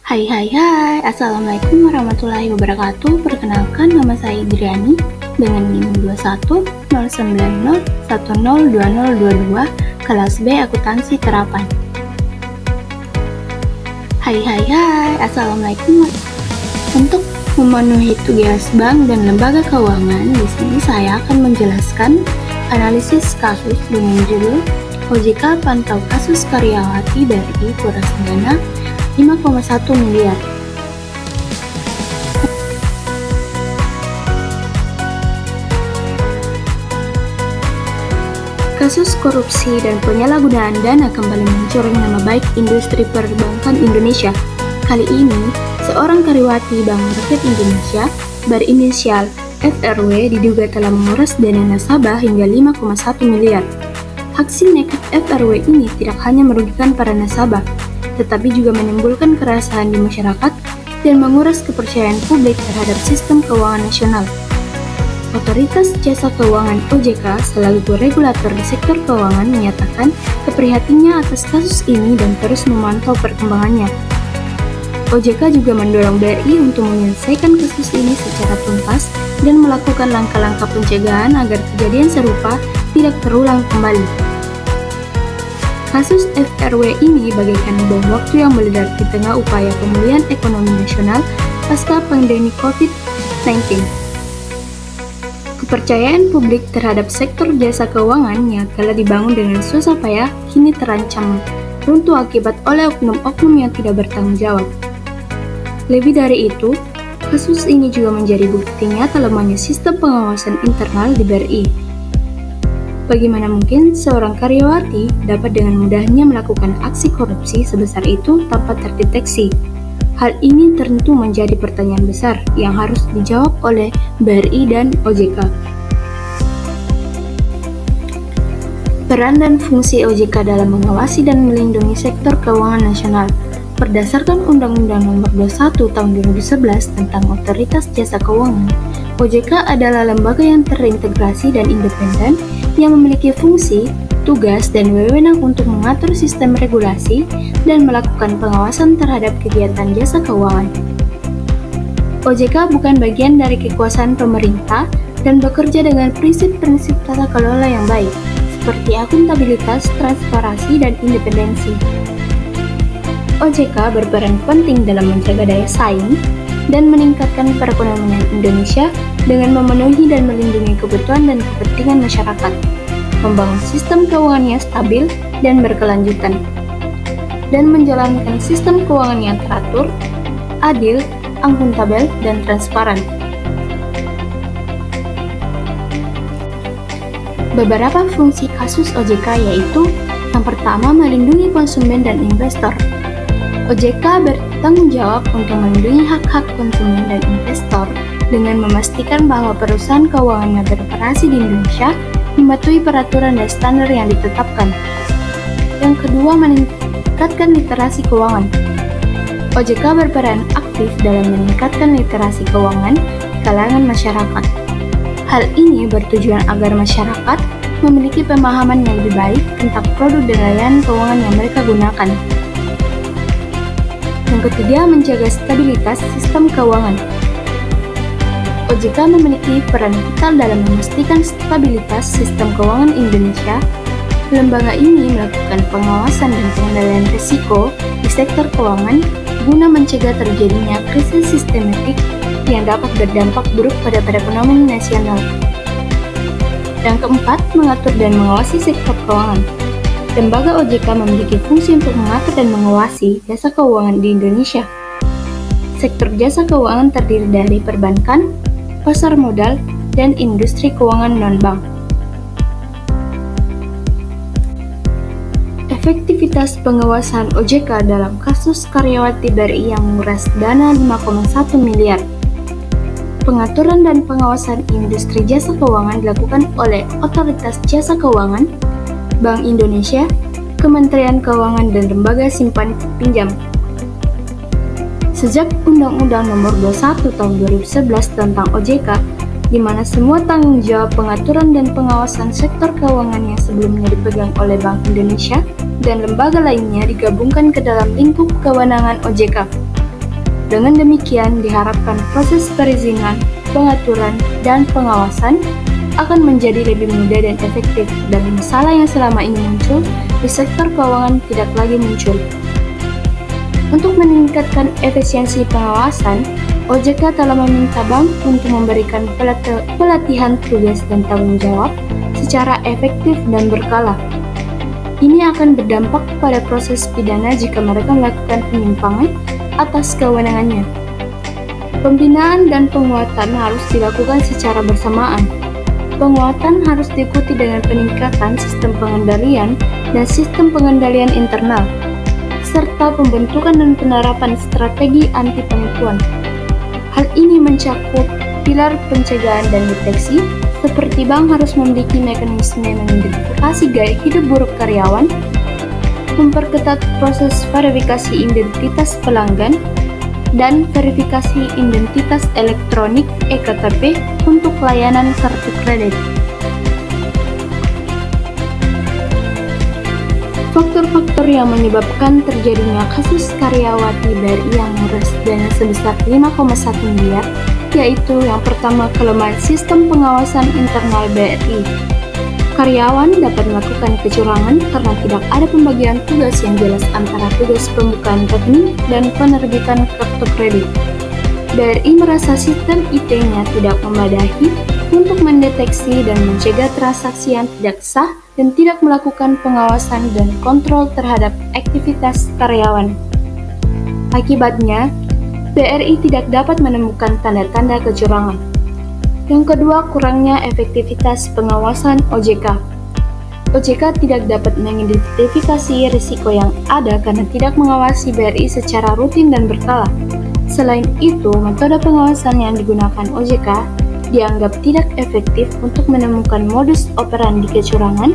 Hai, Assalamualaikum warahmatullahi wabarakatuh. Perkenalkan, nama saya Idriani dengan NIM 210901010202 kelas B akuntansi terapan. Hai, Assalamualaikum. Untuk memenuhi tugas bank dan lembaga keuangan, di sini saya akan menjelaskan analisis kasus dengan judul OJK pantau kasus karyawati BRI kuras dana 5,1 miliar. Kasus korupsi dan penyalahgunaan dana kembali mencoreng nama baik industri perbankan Indonesia. Kali ini, seorang karyawati Bank Rakyat Indonesia berinisial FRW diduga telah menguras dana nasabah hingga 5,1 miliar. Aksi nekat FRW ini tidak hanya merugikan para nasabah, tetapi juga menimbulkan keresahan di masyarakat dan menguras kepercayaan publik terhadap sistem keuangan nasional. Otoritas Jasa Keuangan OJK selaku regulator di sektor keuangan menyatakan keprihatinannya atas kasus ini dan terus memantau perkembangannya. OJK juga mendorong BRI untuk menyelesaikan kasus ini secara tuntas dan melakukan langkah-langkah pencegahan agar kejadian serupa tidak terulang kembali. Kasus FRW ini bagaikan bom waktu yang meledak di tengah upaya pemulihan ekonomi nasional pasca pandemi COVID-19. Kepercayaan publik terhadap sektor jasa keuangan yang telah dibangun dengan susah payah kini terancam runtuh akibat oleh oknum-oknum yang tidak bertanggung jawab. Lebih dari itu, kasus ini juga menjadi bukti nyata lemahnya sistem pengawasan internal di BRI. Bagaimana mungkin seorang karyawati dapat dengan mudahnya melakukan aksi korupsi sebesar itu tanpa terdeteksi? Hal ini tentu menjadi pertanyaan besar yang harus dijawab oleh BRI dan OJK. Peran dan fungsi OJK dalam mengawasi dan melindungi sektor keuangan nasional. Berdasarkan Undang-Undang Nomor 21 Tahun 2011 tentang Otoritas Jasa Keuangan, OJK adalah lembaga yang terintegrasi dan independen yang memiliki fungsi, tugas, dan wewenang untuk mengatur sistem regulasi dan melakukan pengawasan terhadap kegiatan jasa keuangan. OJK bukan bagian dari kekuasaan pemerintah dan bekerja dengan prinsip-prinsip tata kelola yang baik, seperti akuntabilitas, transparansi, dan independensi. OJK berperan penting dalam menjaga daya saing dan meningkatkan perekonomian Indonesia dengan memenuhi dan melindungi kebutuhan dan kepentingan masyarakat, membangun sistem keuangan yang stabil dan berkelanjutan, dan menjalankan sistem keuangan yang teratur, adil, akuntabel, dan transparan. Beberapa fungsi kasus OJK yaitu: yang pertama, melindungi konsumen dan investor. OJK bertanggung jawab untuk melindungi hak-hak konsumen dan investor dengan memastikan bahwa perusahaan keuangan yang beroperasi di Indonesia mematuhi peraturan dan standar yang ditetapkan. Yang kedua, meningkatkan literasi keuangan. OJK berperan aktif dalam meningkatkan literasi keuangan di kalangan masyarakat. Hal ini bertujuan agar masyarakat memiliki pemahaman yang lebih baik tentang produk dan layanan keuangan yang mereka gunakan. Yang ketiga, menjaga stabilitas sistem keuangan. OJK memiliki peran vital dalam memastikan stabilitas sistem keuangan Indonesia. Lembaga ini melakukan pengawasan dan pengendalian risiko di sektor keuangan guna mencegah terjadinya krisis sistematik yang dapat berdampak buruk pada perekonomian nasional. Yang keempat, mengatur dan mengawasi sektor keuangan. Lembaga OJK memiliki fungsi untuk mengatur dan mengawasi jasa keuangan di Indonesia. Sektor jasa keuangan terdiri dari perbankan, pasar modal, dan industri keuangan non-bank. Efektivitas pengawasan OJK dalam kasus karyawati BRI yang menguras dana 5,1 miliar. Pengaturan dan pengawasan industri jasa keuangan dilakukan oleh Otoritas Jasa Keuangan, Bank Indonesia, Kementerian Keuangan, dan Lembaga Simpan Pinjam. Sejak Undang-Undang Nomor 21 Tahun 2011 tentang OJK, di mana semua tanggung jawab pengaturan dan pengawasan sektor keuangan yang sebelumnya dipegang oleh Bank Indonesia dan lembaga lainnya digabungkan ke dalam lingkup kewenangan OJK. Dengan demikian, diharapkan proses perizinan, pengaturan, dan pengawasan akan menjadi lebih mudah dan efektif, dan masalah yang selama ini muncul di sektor keuangan tidak lagi muncul. Untuk meningkatkan efisiensi pengawasan, OJK telah meminta bank untuk memberikan pelatihan tugas dan tanggung jawab secara efektif dan berkala. Ini akan berdampak pada proses pidana jika mereka melakukan penyimpangan atas kewenangannya. Pembinaan dan penguatan harus dilakukan secara bersamaan. Penguatan harus diikuti dengan peningkatan sistem pengendalian dan sistem pengendalian internal, serta pembentukan dan penerapan strategi anti penipuan. Hal ini mencakup pilar pencegahan dan deteksi, seperti bank harus memiliki mekanisme mengidentifikasi gaya hidup buruk karyawan, memperketat proses verifikasi identitas pelanggan, dan verifikasi identitas elektronik (eKTP) untuk layanan kartu kredit. Faktor-faktor yang menyebabkan terjadinya kasus karyawati BRI yang nguras dana sebesar 5,1 miliar, yaitu yang pertama, kelemahan sistem pengawasan internal BRI. Karyawan dapat melakukan kecurangan karena tidak ada pembagian tugas yang jelas antara tugas pembukaan rekening dan penerbitan kartu kredit. BRI merasa sistem IT-nya tidak memadai untuk mendeteksi dan mencegah transaksi yang tidak sah dan tidak melakukan pengawasan dan kontrol terhadap aktivitas karyawan. Akibatnya, BRI tidak dapat menemukan tanda-tanda kecurangan. Yang kedua, kurangnya efektivitas pengawasan OJK. OJK tidak dapat mengidentifikasi risiko yang ada karena tidak mengawasi BRI secara rutin dan berkala. Selain itu, metode pengawasan yang digunakan OJK dianggap tidak efektif untuk menemukan modus operandi kecurangan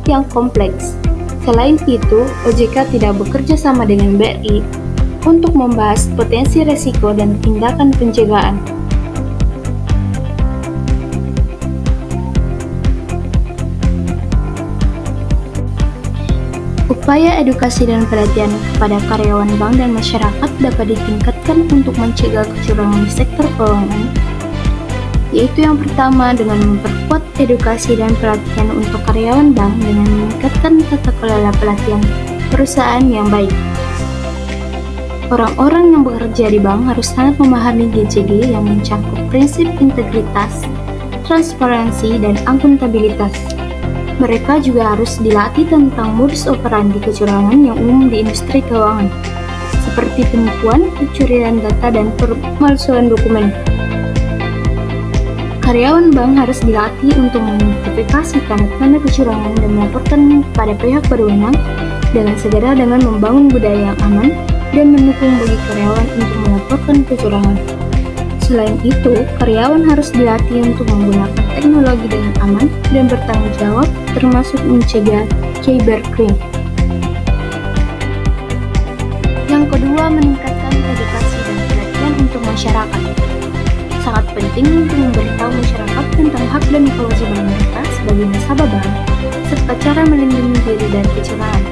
yang kompleks. Selain itu, OJK tidak bekerja sama dengan BRI untuk membahas potensi risiko dan tindakan pencegahan. Upaya edukasi dan pelatihan kepada karyawan bank dan masyarakat dapat ditingkatkan untuk mencegah kecurangan di sektor keuangan, yaitu yang pertama dengan memperkuat edukasi dan pelatihan untuk karyawan bank dengan meningkatkan tata kelola pelatihan perusahaan yang baik. Orang-orang yang bekerja di bank harus sangat memahami GCG yang mencakup prinsip integritas, transparansi, dan akuntabilitas. Mereka juga harus dilatih tentang modus operandi kecurangan yang umum di industri keuangan, seperti penipuan, pencurian data, dan pemalsuan dokumen. Karyawan bank harus dilatih untuk mengidentifikasi tanda-tanda kecurangan dan melaporkan pada pihak berwenang dengan segera dengan membangun budaya yang aman dan mendukung bagi karyawan untuk melaporkan kecurangan. Selain itu, karyawan harus dilatih untuk menggunakan teknologi dengan aman dan bertanggung jawab, termasuk mencegah cybercrime. Yang kedua, meningkatkan edukasi dan pelatihan untuk masyarakat. Sangat penting untuk memberitahu masyarakat tentang hak dan kewajiban mereka sebagai nasabah bank, serta cara melindungi diri dari kecurangan.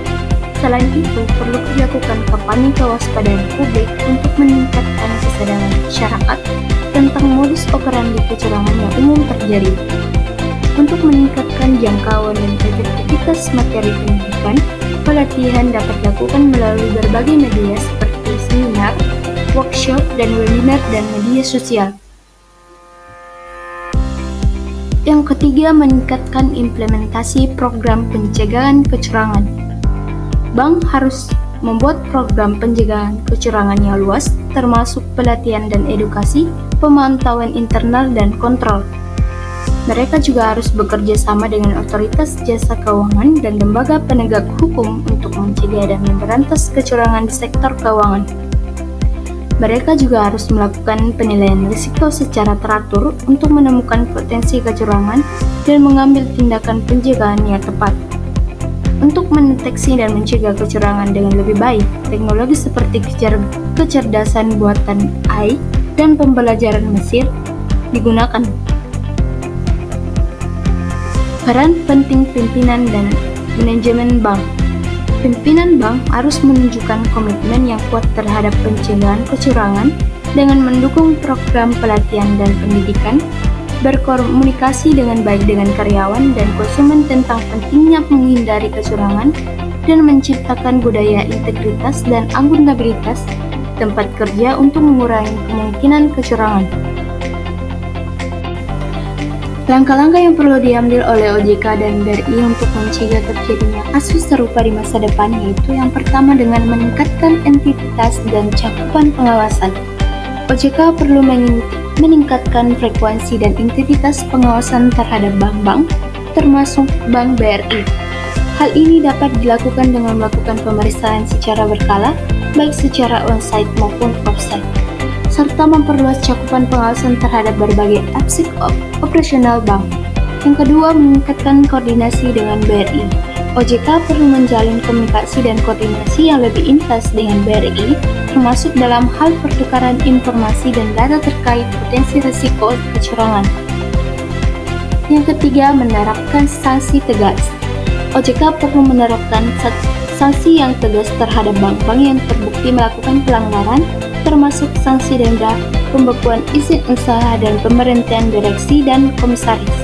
Selain itu, perlu dilakukan kampanye kewaspadaan publik untuk meningkatkan kesadaran masyarakat tentang modus operandi kecurangan yang umum terjadi. Untuk meningkatkan jangkauan dan efektivitas materi pendidikan, pelatihan dapat dilakukan melalui berbagai media seperti seminar, workshop, dan webinar dan media sosial. Yang ketiga, meningkatkan implementasi program pencegahan kecurangan. Bank harus membuat program pencegahan kecurangan yang luas, termasuk pelatihan dan edukasi, pemantauan internal, dan kontrol. Mereka juga harus bekerja sama dengan otoritas jasa keuangan dan lembaga penegak hukum untuk mencegah dan memberantas kecurangan di sektor keuangan. Mereka juga harus melakukan penilaian risiko secara teratur untuk menemukan potensi kecurangan dan mengambil tindakan pencegahan yang tepat. Untuk mendeteksi dan mencegah kecurangan dengan lebih baik, teknologi seperti kecerdasan buatan AI dan pembelajaran mesin digunakan. Peran penting pimpinan dan manajemen bank. Pimpinan bank harus menunjukkan komitmen yang yang kuat terhadap pencegahan kecurangan dengan mendukung program pelatihan dan pendidikan, berkomunikasi dengan baik dengan karyawan dan konsumen tentang pentingnya menghindari kecurangan, dan menciptakan budaya integritas dan akuntabilitas tempat kerja untuk mengurangi kemungkinan kecurangan. Langkah-langkah yang perlu diambil oleh OJK dan BRI untuk mencegah terjadinya kasus serupa di masa depan yaitu yang pertama dengan meningkatkan entitas dan cakupan pengawasan. OJK perlu meningkatkan frekuensi dan intensitas pengawasan terhadap bank-bank, termasuk Bank BRI. Hal ini dapat dilakukan dengan melakukan pemeriksaan secara berkala, baik secara on-site maupun off-site, serta memperluas cakupan pengawasan terhadap berbagai aspek operasional bank. Yang kedua, meningkatkan koordinasi dengan BRI. OJK perlu menjalin komunikasi dan koordinasi yang lebih intens dengan BRI, termasuk dalam hal pertukaran informasi dan data terkait potensi risiko kecurangan. Yang ketiga, menerapkan sanksi tegas. OJK perlu menerapkan sanksi yang tegas terhadap bank-bank yang terbukti melakukan pelanggaran, termasuk sanksi denda, pembekuan izin usaha, dan pemberhentian direksi dan komisaris.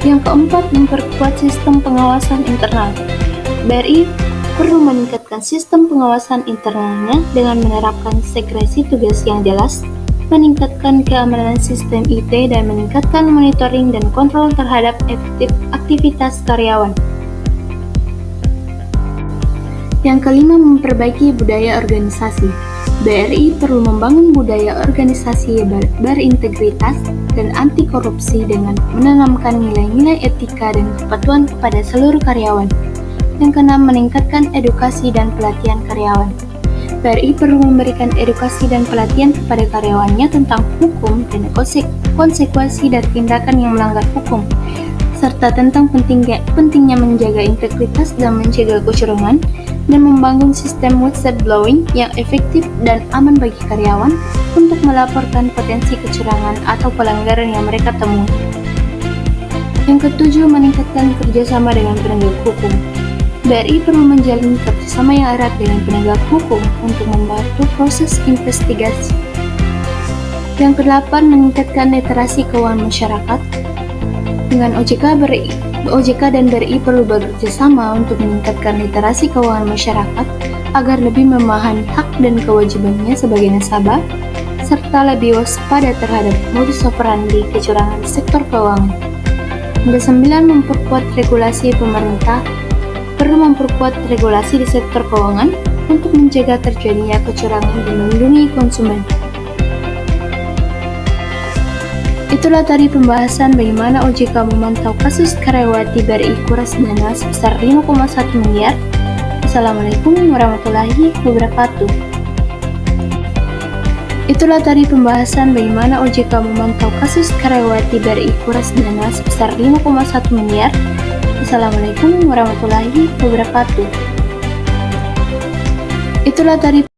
Yang keempat, memperkuat sistem pengawasan internal. BRI perlu meningkatkan sistem pengawasan internalnya dengan menerapkan sekresi tugas yang jelas, meningkatkan keamanan sistem IT, dan meningkatkan monitoring dan kontrol terhadap aktivitas karyawan. Yang kelima, memperbaiki budaya organisasi. BRI perlu membangun budaya organisasi berintegritas dan anti korupsi dengan menanamkan nilai-nilai etika dan kepatuhan kepada seluruh karyawan. Yang keenam, meningkatkan edukasi dan pelatihan karyawan. BRI perlu memberikan edukasi dan pelatihan kepada karyawannya tentang hukum dan konsekuensi dari tindakan yang melanggar hukum, serta tentang pentingnya menjaga integritas dan mencegah kecurangan, dan membangun sistem whistleblowing yang efektif dan aman bagi karyawan untuk melaporkan potensi kecurangan atau pelanggaran yang mereka temui. Yang ketujuh, meningkatkan kerjasama dengan penegak hukum. BRI perlu menjalin kerjasama yang erat dengan penegak hukum untuk membantu proses investigasi. Yang kedelapan, meningkatkan literasi keuangan masyarakat. Dengan OJK dan BRI perlu bekerjasama untuk meningkatkan literasi keuangan masyarakat agar lebih memahami hak dan kewajibannya sebagai nasabah, serta lebih waspada terhadap modus operandi kecurangan di sektor keuangan. Yang kesembilan, memperkuat regulasi. Pemerintah perlu memperkuat regulasi di sektor keuangan untuk mencegah terjadinya kecurangan dan melindungi konsumen. Itulah tadi pembahasan bagaimana OJK memantau kasus karyawati BRI kuras dana sebesar 5,1 miliar. Assalamualaikum warahmatullahi wabarakatuh. Itulah tadi pembahasan bagaimana OJK memantau kasus karyawati BRI kuras dana sebesar 5,1 miliar. Assalamualaikum warahmatullahi wabarakatuh. Itulah tadi